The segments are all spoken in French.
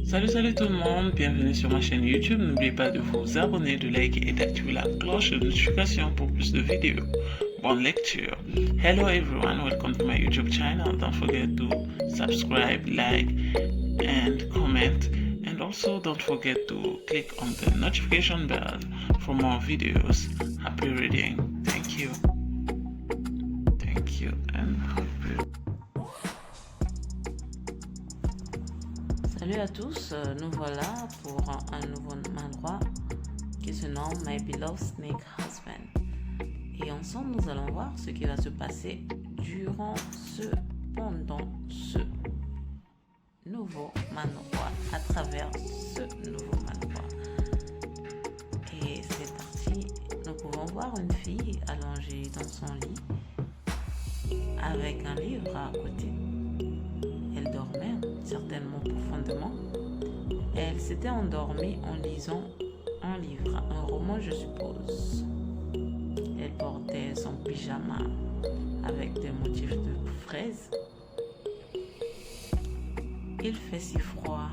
Salut tout le monde, bienvenue sur ma chaîne YouTube. N'oubliez pas de vous abonner, de liker et d'activer la cloche de notification pour plus de vidéos. Bonne lecture. Hello everyone, welcome to my YouTube channel. Don't forget to subscribe, like and comment. And also don't forget to click on the notification bell for more videos. Happy reading. Thank you. Thank you and happy. Salut à tous, nous voilà pour un nouveau manhwa qui se nomme My Beloved Snake Husband. Et ensemble, nous allons voir ce qui va se passer pendant ce nouveau manhwa, à travers ce nouveau manhwa. Et c'est parti, nous pouvons voir une fille allongée dans son lit avec un livre à côté. Elle dormait certainement profondément. Elle s'était endormie en lisant un livre, un roman je suppose. Elle portait son pyjama avec des motifs de fraises. Il fait si froid.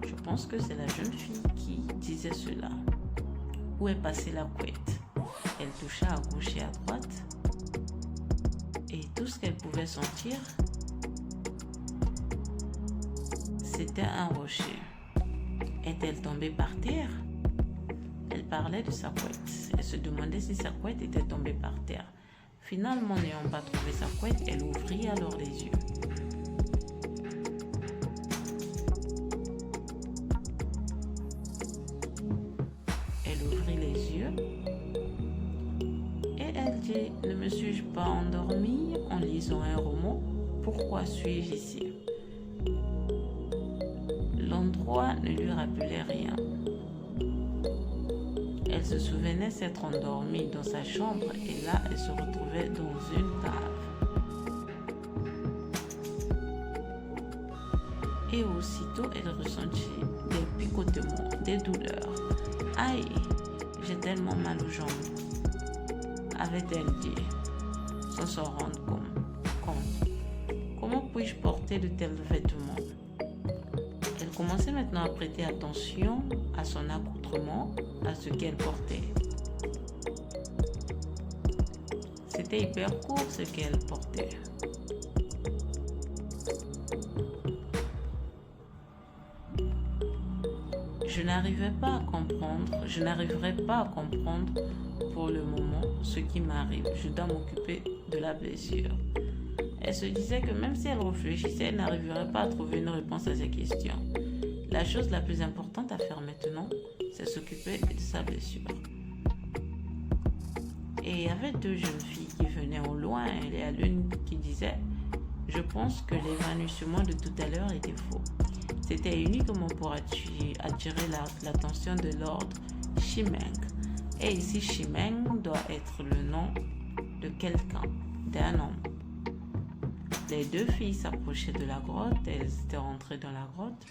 Je pense que c'est la jeune fille qui disait cela. Où est passée la couette? Elle toucha à gauche et à droite. Et tout ce qu'elle pouvait sentir, c'était un rocher. Est-elle tombée par terre? Elle parlait de sa couette. Elle se demandait si sa couette était tombée par terre. Finalement, n'ayant pas trouvé sa couette, elle ouvrit alors les yeux. Elle ouvrit les yeux et elle dit: ne me suis-je pas endormie en lisant un roman? Pourquoi suis-je ici? L'endroit ne lui rappelait rien. Elle se souvenait s'être endormie dans sa chambre et là, elle se retrouvait dans une cave. Et aussitôt, elle ressentit des picotements, des douleurs. Aïe, j'ai tellement mal aux jambes, avait-elle dit, sans s'en rendre compte. Comment puis-je porter de tels vêtements? Elle commençait maintenant à prêter attention à son accoutrement, à ce qu'elle portait. C'était hyper court ce qu'elle portait. Je n'arriverai pas à comprendre pour le moment ce qui m'arrive. Je dois m'occuper de la blessure. Elle se disait que même si elle réfléchissait, elle n'arriverait pas à trouver une réponse à ces questions. La chose la plus importante à faire maintenant, c'est s'occuper de sa blessure. Et il y avait deux jeunes filles qui venaient au loin. Il y a l'une qui disait: je pense que l'évanouissement de tout à l'heure était faux. C'était uniquement pour attirer l'attention de Lord Shimeng. Et ici, Shimeng doit être le nom de quelqu'un, d'un homme. Les deux filles s'approchaient de la grotte, elles étaient rentrées dans la grotte.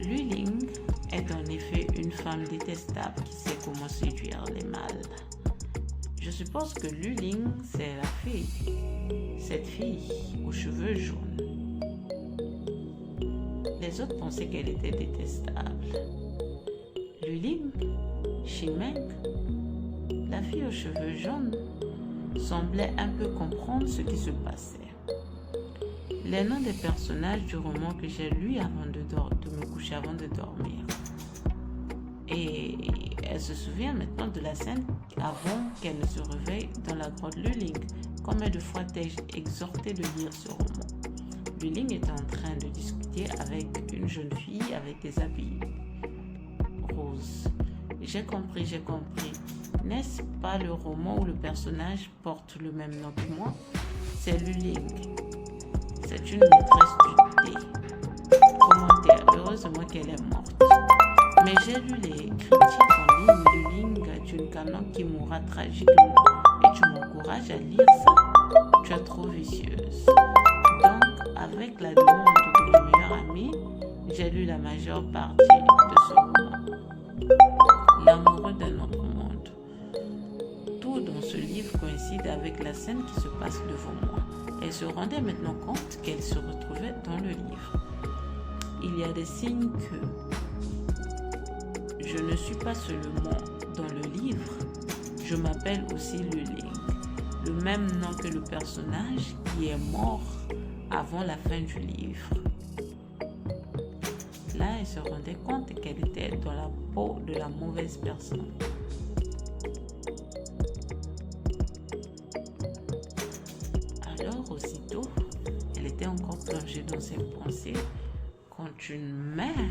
Lu Ling est en effet une femme détestable qui sait comment séduire les mâles. Je suppose que Lu Ling, c'est la fille, cette fille aux cheveux jaunes. Les autres pensaient qu'elle était détestable. Lu Ling, Shimeng, la fille aux cheveux jaunes, semblait un peu comprendre ce qui se passait. Les noms des personnages du roman que j'ai lu avant de me coucher, avant de dormir. Et elle se souvient maintenant de la scène avant qu'elle ne se réveille dans la grotte. Lu Ling, combien de fois t'ai-je exhorté de lire ce roman? Lu Ling était en train de discuter avec une jeune fille avec des habits roses. J'ai compris. N'est-ce pas le roman où le personnage porte le même nom que moi? C'est Lu Ling. C'est une maîtresse du thé. Commentaire: heureusement qu'elle est morte. Mais j'ai lu les critiques en ligne. Lu Ling est une canon qui mourra tragiquement. Et tu m'encourages à lire ça? Tu es trop vicieuse. Donc, avec la demande de mon meilleur ami, j'ai lu la majeure partie de ce roman. L'amoureux d'un autre monde. Tout dans ce livre coïncide avec la scène qui se passe devant moi. Elle se rendait maintenant compte qu'elle se retrouvait dans le livre. il y a des signes que je ne suis pas seulement dans le livre, je m'appelle aussi Lu Ling, le même nom que le personnage qui est mort avant la fin du livre. Là, elle se rendait compte qu'elle était dans la peau de la mauvaise personne. Alors, aussitôt, elle était encore plongée dans ses pensées quand une main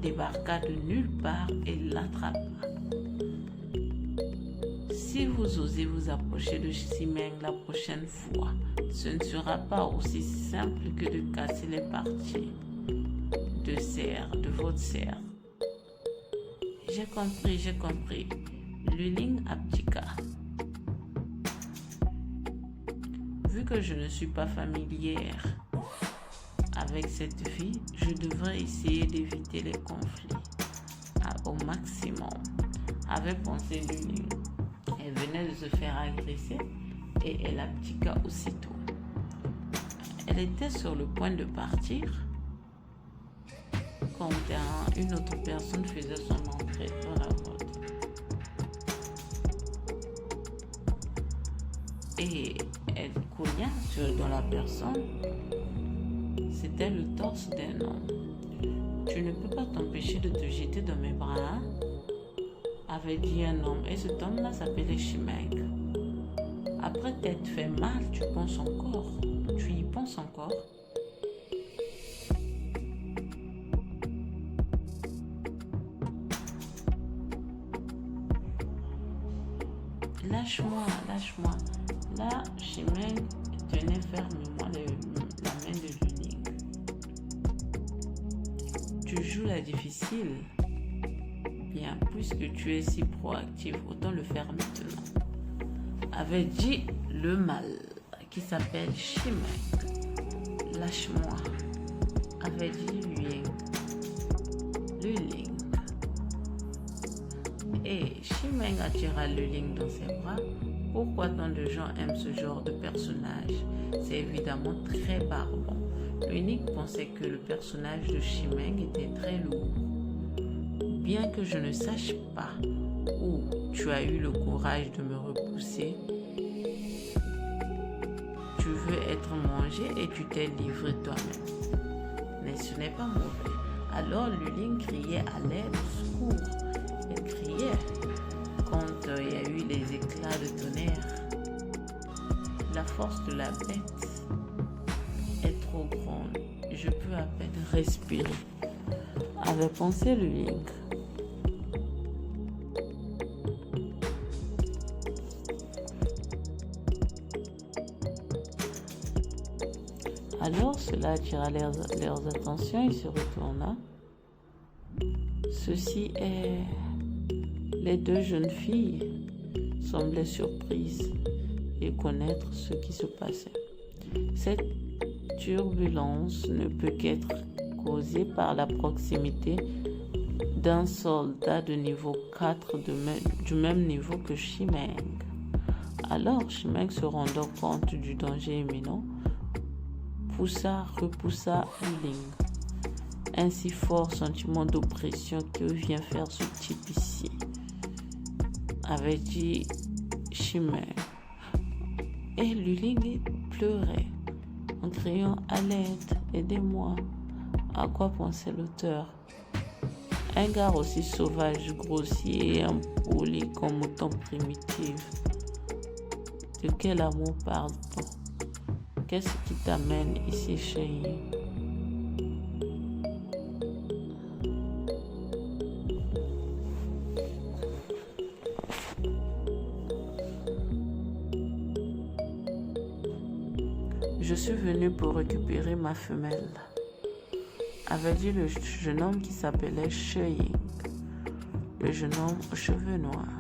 débarqua de nulle part et l'attrapa. Si vous osez vous approcher de Ximeng la prochaine fois, ce ne sera pas aussi simple que de casser les parties de votre serre. J'ai compris. Lu Ling abdiqua. Vu que je ne suis pas familière avec cette vie, je devrais essayer d'éviter les conflits au maximum, avait pensé Lu Ling. Elle venait de se faire agresser et elle abdiqua aussitôt. Elle était sur le point de partir quand une autre personne faisait son entrée dans la grotte. Et elle cogna dans la personne. C'était le torse d'un homme. Tu ne peux pas t'empêcher de te jeter dans mes bras, hein? Avait dit un homme. Et cet homme-là s'appelait Ximeng. Après t'être fait mal, tu y penses encore. Lâche-moi. Là, Ximeng tenait fermement la main de Lu Ling. Tu joues la difficile. Bien, puisque tu es si proactif, autant le faire maintenant. Avait dit le mal qui s'appelle Ximeng. Lâche-moi. Avait dit Lu Ling. Et Ximeng attira Lu Ling dans ses bras. Pourquoi tant de gens aiment ce genre de personnage? C'est évidemment très barbant. Lu Ling pensait que le personnage de Ximeng était très lourd. Bien que je ne sache pas où tu as eu le courage de me repousser, tu veux être mangé et tu t'es livré toi-même. Mais ce n'est pas mauvais. Alors Lu Ling criait à l'aide, au secours. Elle criait quand il y a eu les éclats de tonnerre. La force de la bête est trop grande. Je peux à peine respirer, avait pensé Lu Ling. Alors cela attira leurs attentions. Il se retourna. Ceci est... Les deux jeunes filles semblaient surprises et connaître ce qui se passait. Cette turbulence ne peut qu'être causée par la proximité d'un soldat de niveau 4 du même niveau que Ximeng. Alors Ximeng, se rendant compte du danger imminent, repoussa Lu Ling. Un si fort sentiment d'oppression que vient faire ce type ici, avait dit Ximeng. Et Lu Ling pleurait en criant à l'aide, aidez-moi. À quoi pensait l'auteur? Un gars aussi sauvage, grossier et impoli comme autant primitif. De quel amour parle-t-on? Qu'est-ce qui t'amène ici, chérie? Je suis venu pour récupérer ma femelle, avait dit le jeune homme qui s'appelait Xie Ying, le jeune homme aux cheveux noirs.